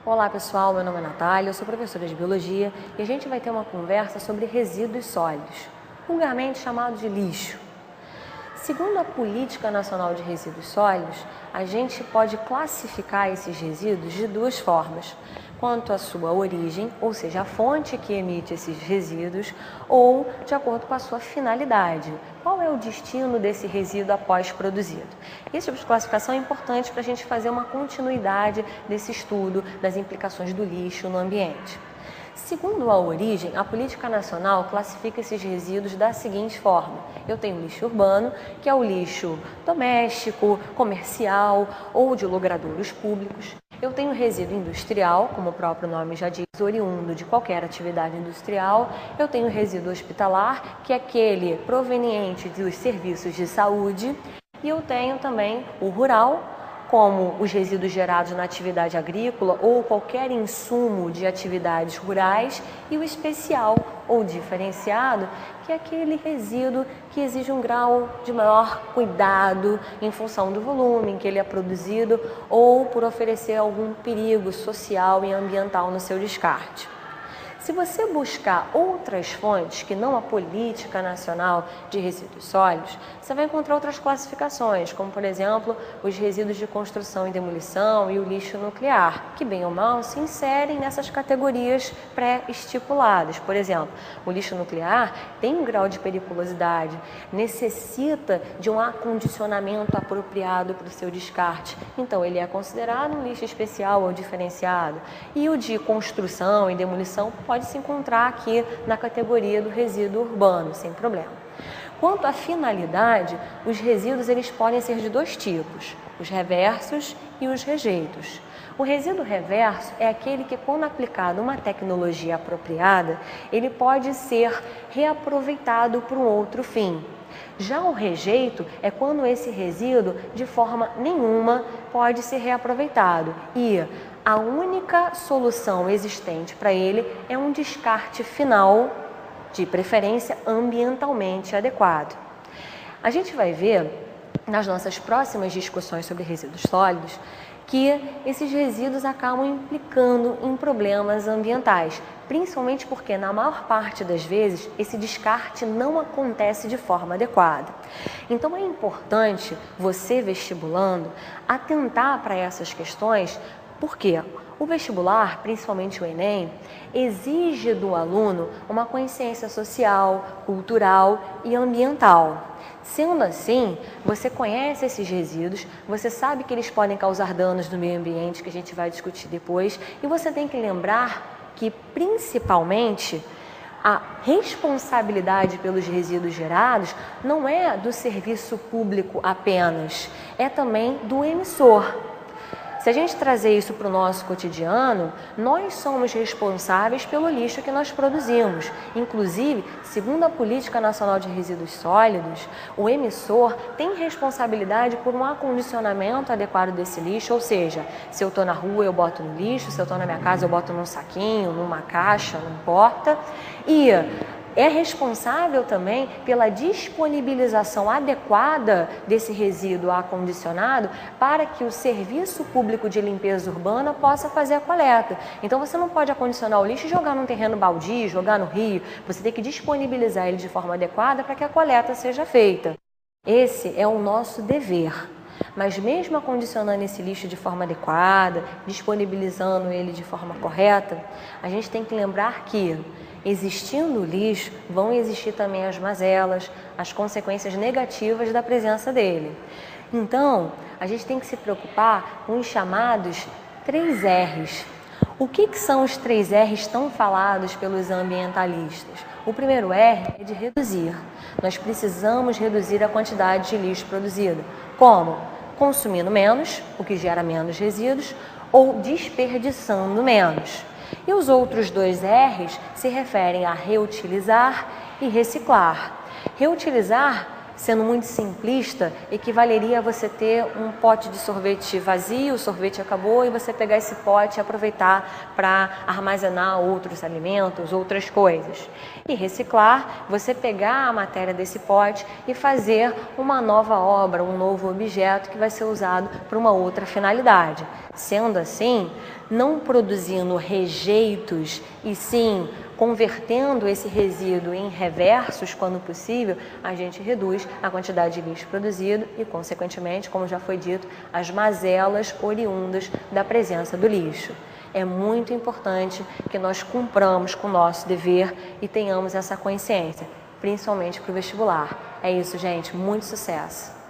Olá pessoal, meu nome é Natália, eu sou professora de Biologia e a gente vai ter uma conversa sobre resíduos sólidos, vulgarmente chamados de lixo. Segundo a Política Nacional de Resíduos Sólidos, a gente pode classificar esses resíduos de duas formas, quanto à sua origem, ou seja, a fonte que emite esses resíduos, ou de acordo com a sua finalidade. Qual é o destino desse resíduo após produzido? Esse tipo de classificação é importante para a gente fazer uma continuidade desse estudo das implicações do lixo no ambiente. Segundo a origem, a Política Nacional classifica esses resíduos da seguinte forma. Eu tenho o lixo urbano, que é o lixo doméstico, comercial ou de logradouros públicos. Eu tenho resíduo industrial, como o próprio nome já diz, oriundo de qualquer atividade industrial. Eu tenho resíduo hospitalar, que é aquele proveniente dos serviços de saúde. E eu tenho também o rural, como os resíduos gerados na atividade agrícola ou qualquer insumo de atividades rurais, e o especial ou diferenciado, que é aquele resíduo que exige um grau de maior cuidado em função do volume em que ele é produzido ou por oferecer algum perigo social e ambiental no seu descarte. Se você buscar outras fontes que não a Política Nacional de Resíduos Sólidos, você vai encontrar outras classificações, como por exemplo, os resíduos de construção e demolição e o lixo nuclear, que bem ou mal se inserem nessas categorias pré-estipuladas. Por exemplo, o lixo nuclear tem um grau de periculosidade, necessita de um acondicionamento apropriado para o seu descarte, então ele é considerado um lixo especial ou diferenciado. E o de construção e demolição pode se encontrar aqui na categoria do resíduo urbano, sem problema. Quanto à finalidade, os resíduos eles podem ser de dois tipos, os reversos e os rejeitos. O resíduo reverso é aquele que, quando aplicado uma tecnologia apropriada, ele pode ser reaproveitado para um outro fim. Já o rejeito é quando esse resíduo, de forma nenhuma, pode ser reaproveitado e a única solução existente para ele é um descarte final, de preferência ambientalmente adequado. A gente vai ver, nas nossas próximas discussões sobre resíduos sólidos, que esses resíduos acabam implicando em problemas ambientais, principalmente porque, na maior parte das vezes, esse descarte não acontece de forma adequada. Então, é importante você, vestibulando, atentar para essas questões, porque o vestibular, principalmente o Enem, exige do aluno uma consciência social, cultural e ambiental. Sendo assim, você conhece esses resíduos, você sabe que eles podem causar danos no meio ambiente, que a gente vai discutir depois, e você tem que lembrar que, principalmente, a responsabilidade pelos resíduos gerados não é do serviço público apenas, é também do emissor. Se a gente trazer isso para o nosso cotidiano, nós somos responsáveis pelo lixo que nós produzimos. Inclusive, segundo a Política Nacional de Resíduos Sólidos, o emissor tem responsabilidade por um acondicionamento adequado desse lixo, ou seja, se eu estou na rua eu boto no lixo, se eu estou na minha casa eu boto num saquinho, numa caixa, não importa. E é responsável também pela disponibilização adequada desse resíduo acondicionado para que o Serviço Público de Limpeza Urbana possa fazer a coleta. Então você não pode acondicionar o lixo e jogar num terreno baldio, jogar no rio, você tem que disponibilizar ele de forma adequada para que a coleta seja feita. Esse é o nosso dever. Mas mesmo acondicionando esse lixo de forma adequada, disponibilizando ele de forma correta, a gente tem que lembrar que, existindo o lixo, vão existir também as mazelas, as consequências negativas da presença dele. Então, a gente tem que se preocupar com os chamados 3 R's. O que são os 3 R's tão falados pelos ambientalistas? O primeiro R é de reduzir. Nós precisamos reduzir a quantidade de lixo produzido. Como? Consumindo menos, o que gera menos resíduos, ou desperdiçando menos. E os outros 2 R's se referem a reutilizar e reciclar. Reutilizar, sendo muito simplista, equivaleria a você ter um pote de sorvete vazio, o sorvete acabou, e você pegar esse pote e aproveitar para armazenar outros alimentos, outras coisas. E reciclar, você pegar a matéria desse pote e fazer uma nova obra, um novo objeto que vai ser usado para uma outra finalidade. Sendo assim, não produzindo rejeitos e sim convertendo esse resíduo em reversos quando possível, a gente reduz a quantidade de lixo produzido e, consequentemente, como já foi dito, as mazelas oriundas da presença do lixo. É muito importante que nós cumpramos com o nosso dever e tenhamos essa consciência, principalmente para o vestibular. É isso, gente. Muito sucesso!